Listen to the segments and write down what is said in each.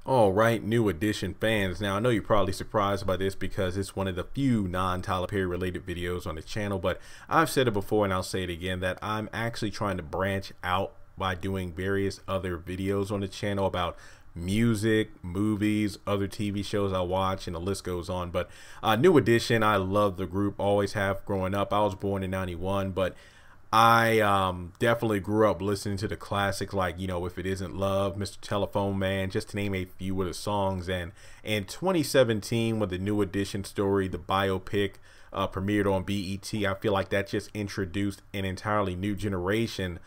All right, New Edition fans. Now, I know you're probably surprised by this because it's one of the few non-Tyler Perry related videos on the channel, but I've said it before and I'll say it again that I'm actually trying to branch out by doing various other videos on the channel about music, movies, other TV shows I watch, and the list goes on. But New Edition, I love the group, always have growing up. I was born in '91, but I definitely grew up listening to the classics like, If It Isn't Love, Mr. Telephone Man, just to name a few of the songs. And in 2017, when the New Edition story, the biopic, premiered on BET, I feel like that just introduced an entirely new generation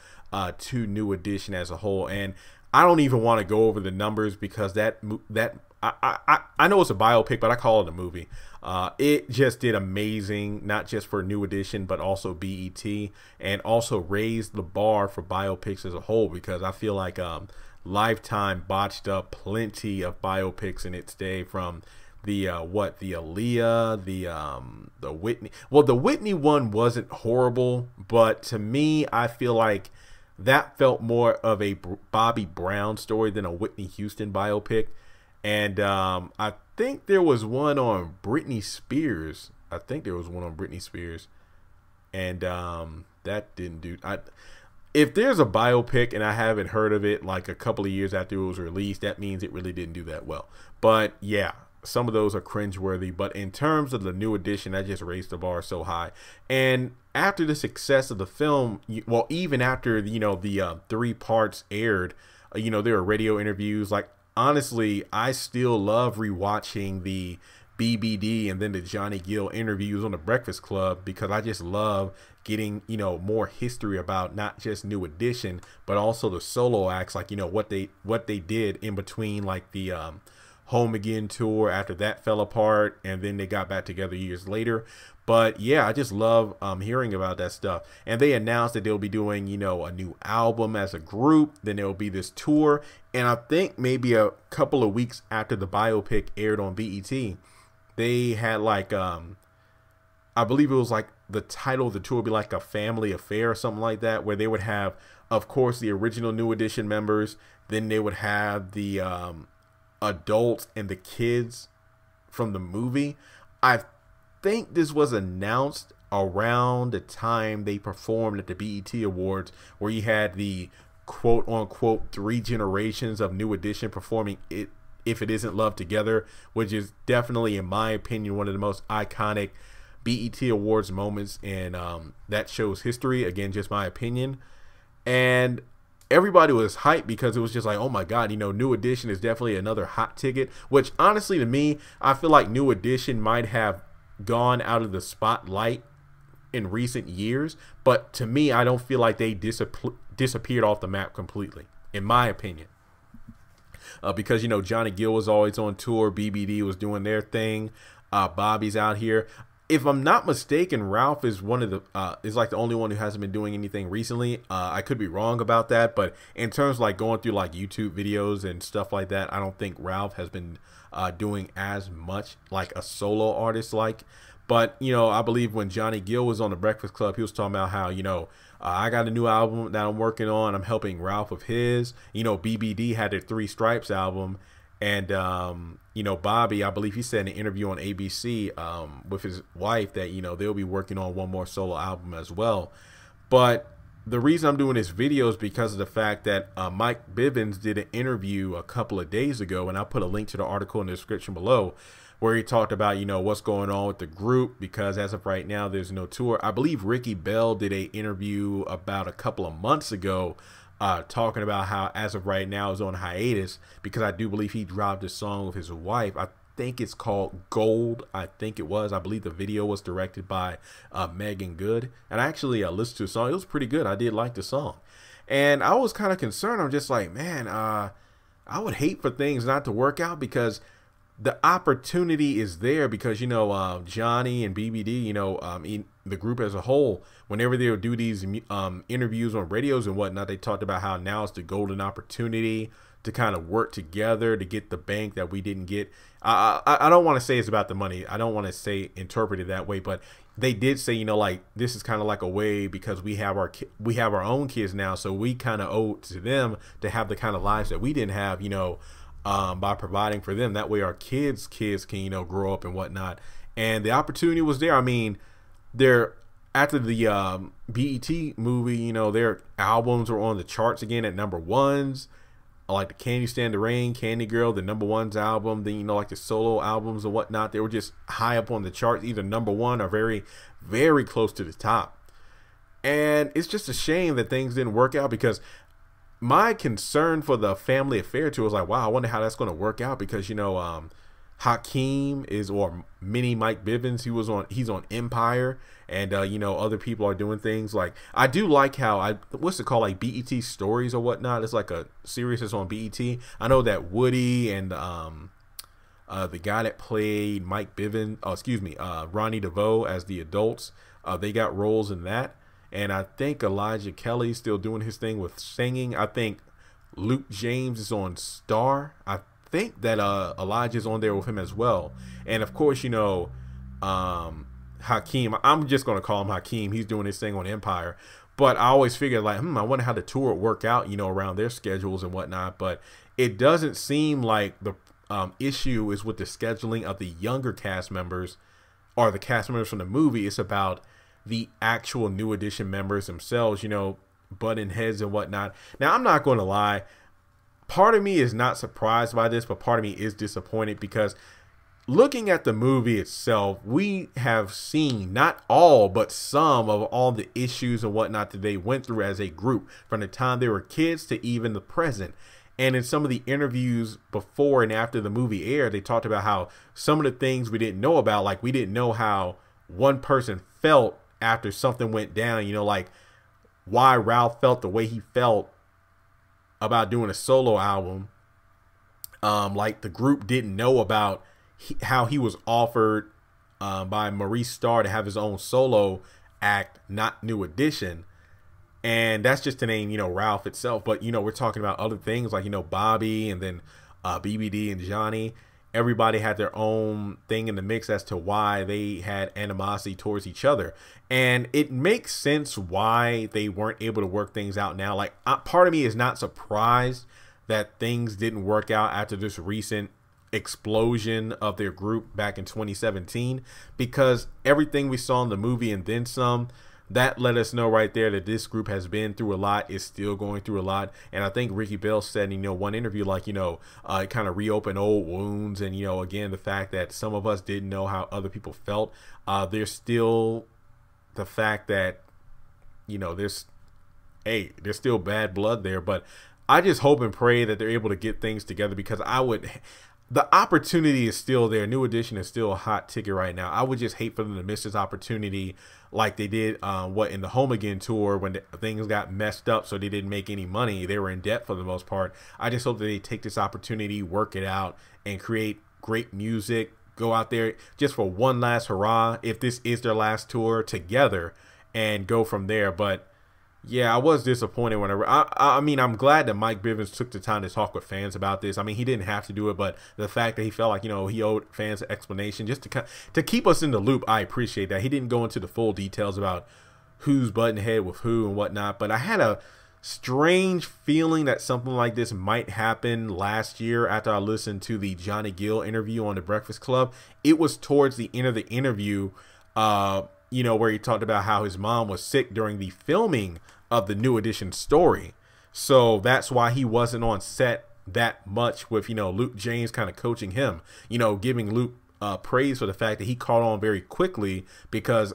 to New Edition as a whole. And I don't even want to go over the numbers because I know it's a biopic, but I call it a movie. It just did amazing, not just for New Edition, but also BET, and also raised the bar for biopics as a whole, because I feel like Lifetime botched up plenty of biopics in its day, from the Aaliyah, the Whitney. Well, the Whitney one wasn't horrible, but to me, I feel like that felt more of a Bobby Brown story than a Whitney Houston biopic. And I think there was one on Britney Spears. And that didn't do. If there's a biopic and I haven't heard of it like a couple of years after it was released, that means it really didn't do that well. But yeah, some of those are cringeworthy. But in terms of the New Edition, that just raised the bar so high. And after the success of the film, well, even after the 3 parts aired, there were radio interviews. Like, honestly, I still love rewatching the BBD and then the Johnny Gill interviews on the Breakfast Club, because I just love getting more history about not just New Edition but also the solo acts, like what they did in between, like the Home Again tour after that fell apart, and then they got back together years later. But yeah, I just love hearing about that stuff. And they announced that they'll be doing a new album as a group. Then there will be this tour, and I think maybe a couple of weeks after the biopic aired on BET, they had like I believe it was like the title of the tour would be like a family affair or something like that, where they would have, of course, the original New Edition members. Then they would have the adults and the kids from the movie. I think this was announced around the time they performed at the BET Awards, where you had the quote unquote 3 generations of New Edition performing it, If It Isn't Love, together, which is definitely, in my opinion, one of the most iconic BET Awards moments in that show's history. Again, just my opinion. And everybody was hyped because it was just like, oh my God, New Edition is definitely another hot ticket, which honestly, to me, I feel like New Edition might have gone out of the spotlight in recent years, but to me, I don't feel like they disappeared off the map completely, in my opinion. Because Johnny Gill was always on tour, BBD was doing their thing, Bobby's out here. If I'm not mistaken, Ralph is one of the is like the only one who hasn't been doing anything recently. I could be wrong about that, but in terms of like going through like YouTube videos and stuff like that, I don't think Ralph has been doing as much like a solo artist like. But I believe when Johnny Gill was on the Breakfast Club, he was talking about how I got a new album that I'm working on. I'm helping Ralph with his. BBD had their 3 Stripes album. And, Bobby, I believe he said in an interview on ABC with his wife that, they'll be working on one more solo album as well. But the reason I'm doing this video is because of the fact that Mike Bivins did an interview a couple of days ago, and I'll put a link to the article in the description below, where he talked about, what's going on with the group, because as of right now, there's no tour. I believe Ricky Bell did an interview about a couple of months ago talking about how as of right now is on hiatus, because I do believe he dropped a song with his wife. I think it's called Gold. I believe the video was directed by Megan Good, and I actually listened to the song. It was pretty good. I did like the song, and I was kind of concerned. I'm just like, man, I would hate for things not to work out, because the opportunity is there, because Johnny and BBD, in the group as a whole, whenever they would do these interviews on radios and whatnot, they talked about how now is the golden opportunity to kind of work together to get the bank that we didn't get. I don't want to say it's about the money. I don't want to say interpret it that way, but they did say, like, this is kind of like a way, because we have our own kids now, so we kind of owe it to them to have the kind of lives that we didn't have, by providing for them. That way our kids can, you know, grow up and whatnot. And the opportunity was there. I mean, they're after the BET movie, you know, their albums were on the charts again at number ones. Like the Can You Stand the Rain, Candy Girl, the number ones album, then, you know, like the solo albums and whatnot, they were just high up on the charts, either number one or very, very close to the top. And it's just a shame that things didn't work out, because my concern for the Family Affair tour was like, wow, I wonder how that's going to work out, because, you know, Hakeem or mini Mike Bivins, he's on Empire, and you know, other people are doing things. Like, I do like how what's it called, like BET Stories or whatnot. It's like a series that's on BET. I know that Woody and the guy that played Mike Bivins, Ronnie DeVoe as the adults, they got roles in that. And I think Elijah Kelly's still doing his thing with singing. I think Luke James is on Star. I think that Elijah's on there with him as well. And of course, you know, Hakeem, I'm just going to call him Hakeem. He's doing his thing on Empire. But I always figured, like, I wonder how the tour would work out, you know, around their schedules and whatnot. But it doesn't seem like the issue is with the scheduling of the younger cast members or the cast members from the movie. It's about the actual New Edition members themselves, you know, butting heads and whatnot. Now, I'm not going to lie. Part of me is not surprised by this, but part of me is disappointed, because looking at the movie itself, we have seen not all, but some of all the issues and whatnot that they went through as a group from the time they were kids to even the present. And in some of the interviews before and after the movie aired, they talked about how some of the things we didn't know about, like we didn't know how one person felt after something went down, you know, like why Ralph felt the way he felt about doing a solo album. Like the group didn't know about how he was offered by Maurice Starr to have his own solo act, not New Edition. And that's just to name, you know, Ralph itself. But, you know, we're talking about other things like, you know, Bobby and then BBD and Johnny. Everybody had their own thing in the mix as to why they had animosity towards each other. And it makes sense why they weren't able to work things out now. Like, part of me is not surprised that things didn't work out after this recent explosion of their group back in 2017, because everything we saw in the movie and then some, that let us know right there that this group has been through a lot, is still going through a lot. And I think Ricky Bell said in, you know, one interview, like, you know, it kind of reopened old wounds. And, you know, again, the fact that some of us didn't know how other people felt. There's still the fact that, you know, there's still bad blood there. But I just hope and pray that they're able to get things together, because the opportunity is still there. New Edition is still a hot ticket right now. I would just hate for them to miss this opportunity like they did in the Home Again tour, when things got messed up, so they didn't make any money. They were in debt for the most part. I just hope that they take this opportunity, work it out, and create great music. Go out there just for one last hurrah, if this is their last tour together, and go from there. But yeah, I was disappointed whenever. I mean, I'm glad that Mike Bivins took the time to talk with fans about this. I mean, he didn't have to do it, but the fact that he felt like, you know, he owed fans an explanation just to keep us in the loop, I appreciate that. He didn't go into the full details about who's butting head with who and whatnot, but I had a strange feeling that something like this might happen last year after I listened to the Johnny Gill interview on The Breakfast Club. It was towards the end of the interview, you know, where he talked about how his mom was sick during the filming of the New Edition story. So that's why he wasn't on set that much with, you know, Luke James kind of coaching him, you know, giving Luke praise for the fact that he caught on very quickly, because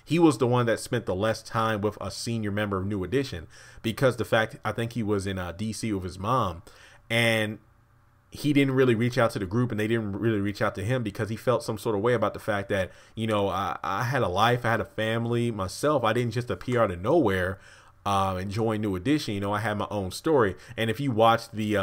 he was the one that spent the less time with a senior member of New Edition, because the fact, I think he was in DC with his mom, and he didn't really reach out to the group, and they didn't really reach out to him, because he felt some sort of way about the fact that, you know, I had a life, I had a family myself. I didn't just appear out of nowhere and join New Edition. You know, I had my own story. And if you watch the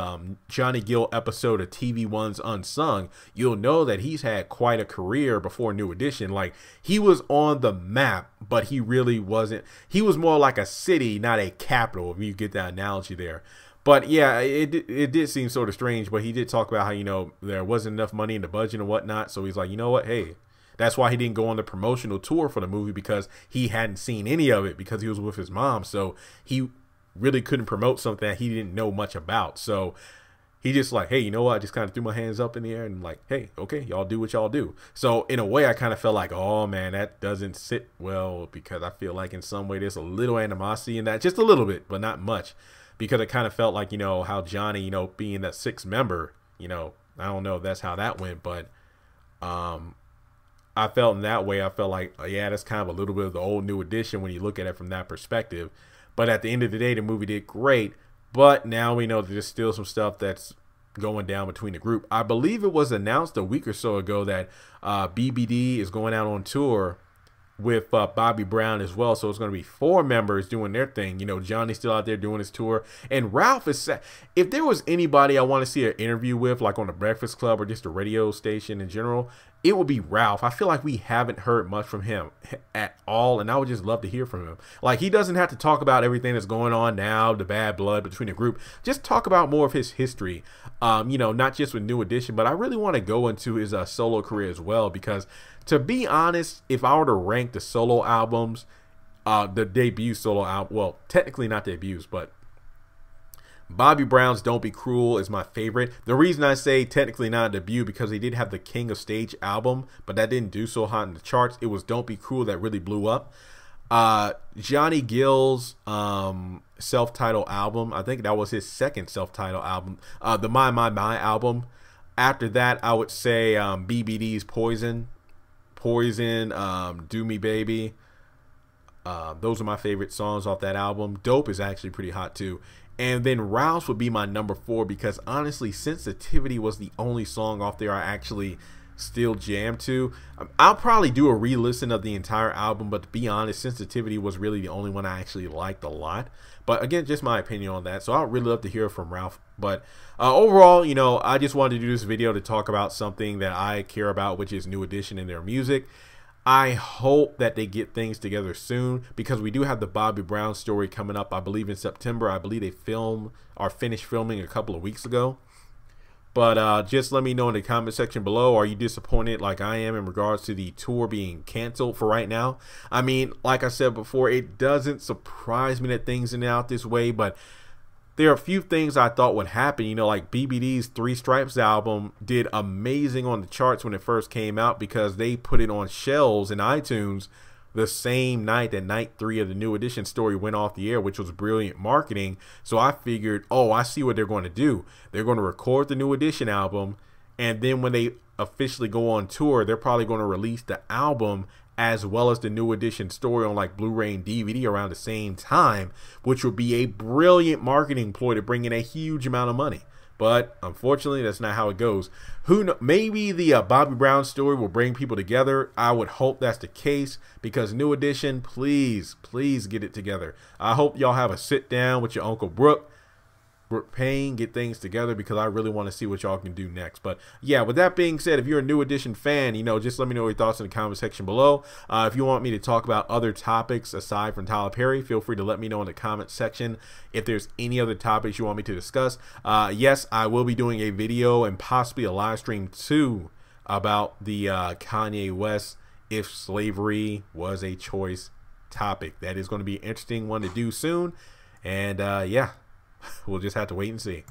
Johnny Gill episode of TV One's Unsung, you'll know that he's had quite a career before New Edition. Like, he was on the map, but he really wasn't. He was more like a city, not a capital, if you get that analogy there. But yeah, it did seem sort of strange, but he did talk about how, you know, there wasn't enough money in the budget and whatnot. So he's like, you know what, hey, that's why he didn't go on the promotional tour for the movie, because he hadn't seen any of it, because he was with his mom. So he really couldn't promote something that he didn't know much about. So He just like, hey, you know what? I just kind of threw my hands up in the air and like, hey, okay, y'all do what y'all do. So in a way, I kind of felt like, oh man, that doesn't sit well, because I feel like in some way there's a little animosity in that, just a little bit, but not much, because it kind of felt like, you know, how Johnny, you know, being that sixth member, you know, I don't know if that's how that went, but I felt in that way. I felt like, yeah, that's kind of a little bit of the old New Edition when you look at it from that perspective. But at the end of the day, the movie did great. But now we know that there's still some stuff that's going down between the group. I believe it was announced a week or so ago that BBD is going out on tour with Bobby Brown as well. So it's going to be 4 members doing their thing. You know, Johnny's still out there doing his tour. And Ralph is, if there was anybody I want to see an interview with, like on the Breakfast Club or just a radio station in general, it would be Ralph. I feel like we haven't heard much from him at all, and I would just love to hear from him. Like, he doesn't have to talk about everything that's going on now, the bad blood between the group. Just talk about more of his history, you know, not just with New Edition, but I really want to go into his solo career as well, because to be honest, if I were to rank the solo albums, the debut solo album, well, technically not debuts, but Bobby Brown's Don't Be Cruel is my favorite. The reason I say technically not a debut, because he did have the King of Stage album, but that didn't do so hot in the charts. It was Don't Be Cruel that really blew up. Johnny Gill's self-titled album, I think that was his second self-titled album, the My album. After that, I would say BBD's Poison, Do Me Baby. Those are my favorite songs off that album. Dope is actually pretty hot too. And then Ralph's would be my number 4, because honestly, Sensitivity was the only song off there I actually still jam to. I'll probably do a re-listen of the entire album, but to be honest, Sensitivity was really the only one I actually liked a lot. But again, just my opinion on that. So I'd really love to hear from Ralph. But overall, you know, I just wanted to do this video to talk about something that I care about, which is New Edition and their music. I hope that they get things together soon, because we do have the Bobby Brown story coming up, I believe in September. I believe they finished filming a couple of weeks ago. But just let me know in the comment section below, are you disappointed like I am in regards to the tour being canceled for right now? I mean, like I said before, it doesn't surprise me that things are out this way, but there are a few things I thought would happen. You know, like BBD's Three Stripes album did amazing on the charts when it first came out, because they put it on shelves in iTunes the same night that night 3 of the New Edition story went off the air, which was brilliant marketing. So I figured, oh, I see what they're going to do. They're going to record the New Edition album, and then when they officially go on tour, they're probably going to release the album as well as the New Edition story on like Blu-ray and DVD around the same time, which would be a brilliant marketing ploy to bring in a huge amount of money. But unfortunately, that's not how it goes. Who knows? Maybe the Bobby Brown story will bring people together. I would hope that's the case, because New Edition, please, please get it together. I hope y'all have a sit down with your Uncle Brooke Payne, get things together, because I really want to see what y'all can do next. But yeah, with that being said, if you're a New Edition fan, you know, just let me know your thoughts in the comment section below. If you want me to talk about other topics aside from Tyler Perry, feel free to let me know in the comment section if there's any other topics you want me to discuss. Yes, I will be doing a video and possibly a live stream too about the Kanye West If Slavery Was a Choice topic. That is going to be an interesting one to do soon. And yeah, we'll just have to wait and see.